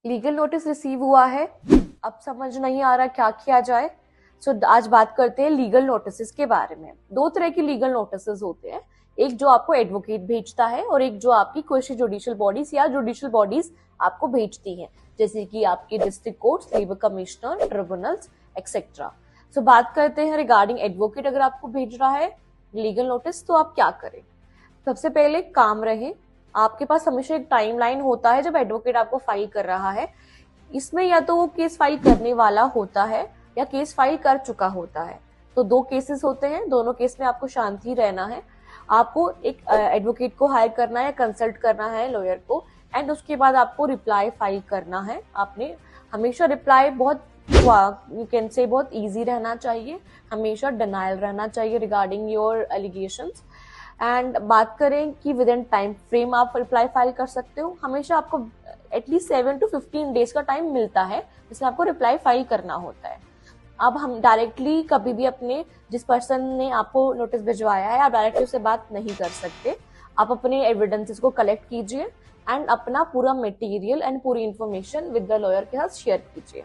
Legal notice receive हुआ है, अब समझ नहीं आ रहा क्या किया जाए। आज बात करते हैं लीगल नोटिस के बारे में। दो तरह की लीगल नोटिस होते हैं, एक जो आपको एडवोकेट भेजता है और एक जो आपकी कोई जुडिशियल बॉडीज या जुडिशियल बॉडीज आपको भेजती हैं, जैसे कि आपके district courts, labour commissioner, tribunals etcetera. बात करते हैं रिगार्डिंग एडवोकेट अगर आपको भेज रहा है लीगल नोटिस तो आप क्या करें। सबसे पहले काम रहे, आपके पास हमेशा एक टाइमलाइन होता है जब एडवोकेट आपको फाइल कर रहा है। इसमें या तो वो केस फाइल करने वाला होता है या केस फाइल कर चुका होता है। तो दो केसेस होते हैं, दोनों केस में आपको शांति रहना है। आपको एक एडवोकेट को हायर करना है, कंसल्ट करना है लॉयर को, एंड उसके बाद आपको रिप्लाई फाइल करना है। आपने हमेशा रिप्लाई बहुत यू कैन से बहुत इजी रहना चाहिए, हमेशा डिनायल रहना चाहिए रिगार्डिंग योर एलिगेशंस। एंड बात करें कि विद इन टाइम फ्रेम आप रिप्लाई फाइल कर सकते हो, हमेशा आपको एटलीस्ट 7 to 15 डेज का टाइम मिलता है जिसमें आपको रिप्लाई फाइल करना होता है। अब हम डायरेक्टली कभी भी अपने जिस पर्सन ने आपको नोटिस भिजवाया है आप डायरेक्टली उससे बात नहीं कर सकते। आप अपने एविडेंसेस को कलेक्ट कीजिए एंड अपना पूरा मटेरियल एंड पूरी इंफॉर्मेशन विद द लॉयर के साथ शेयर कीजिए।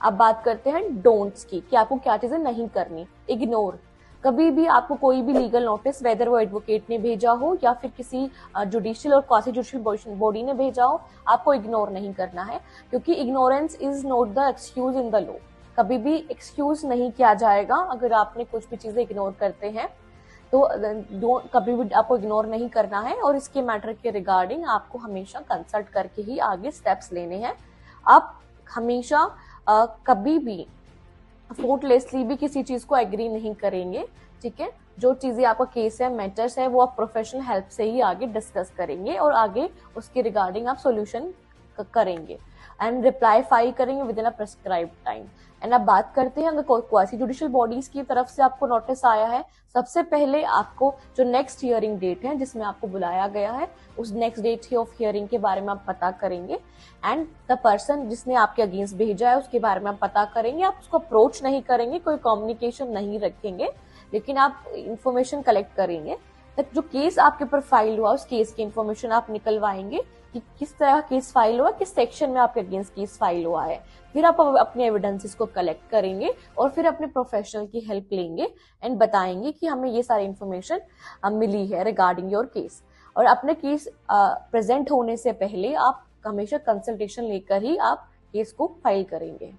अब बात करते हैं डोंट्स की, कि आपको क्या चीजें नहीं करनी। इग्नोर, कभी भी आपको कोई भी लीगल नोटिस वेदर वो एडवोकेट ने भेजा हो या फिर किसी जुडिशियल और क्वासी जुडिशियल बॉडी ने भेजा हो, आपको इग्नोर नहीं करना है, क्योंकि ignorance is not the excuse in the law. कभी भी एक्सक्यूज नहीं किया जाएगा अगर आपने कुछ भी चीजें इग्नोर करते हैं, तो कभी भी आपको इग्नोर नहीं करना है। और इसके मैटर के रिगार्डिंग आपको हमेशा कंसल्ट करके ही आगे स्टेप्स लेने हैं। आप हमेशा कभी भी फ्रूटलेसली भी किसी चीज को एग्री नहीं करेंगे, ठीक है। जो चीजें आपका केस है, मैटर्स है, वो आप प्रोफेशनल हेल्प से ही आगे डिस्कस करेंगे और आगे उसके रिगार्डिंग आप सॉल्यूशन करेंगे एंड रिप्लाई फाइल करेंगे with in a prescribed time. And अब बात करते हैं अगर क्वासी जुडिशियल बॉडीज की तरफ से आपको नोटिस आया है, सबसे पहले आपको जो नेक्स्ट हियरिंग डेट है जिसमें आपको बुलाया गया है, उस नेक्स्ट डेट ऑफ हियरिंग के बारे में आप पता करेंगे एंड द पर्सन जिसने आपके अगेंस्ट भेजा है उसके बारे में आप पता करेंगे। आप उसको अप्रोच नहीं करेंगे, कोई कम्युनिकेशन नहीं रखेंगे, लेकिन आप इंफॉर्मेशन कलेक्ट करेंगे। तक जो केस आपके ऊपर फाइल हुआ उस केस की इंफॉर्मेशन आप निकलवाएंगे कि किस तरह केस फाइल हुआ, किस सेक्शन में आपके अगेंस्ट केस फाइल हुआ है। फिर आप अपने एविडेंसेस को कलेक्ट करेंगे और फिर अपने प्रोफेशनल की हेल्प लेंगे एंड बताएंगे कि हमें ये सारी इंफॉर्मेशन मिली है रिगार्डिंग योर केस। और अपने केस प्रेजेंट होने से पहले आप हमेशा कंसल्टेशन लेकर ही आप केस को फाइल करेंगे।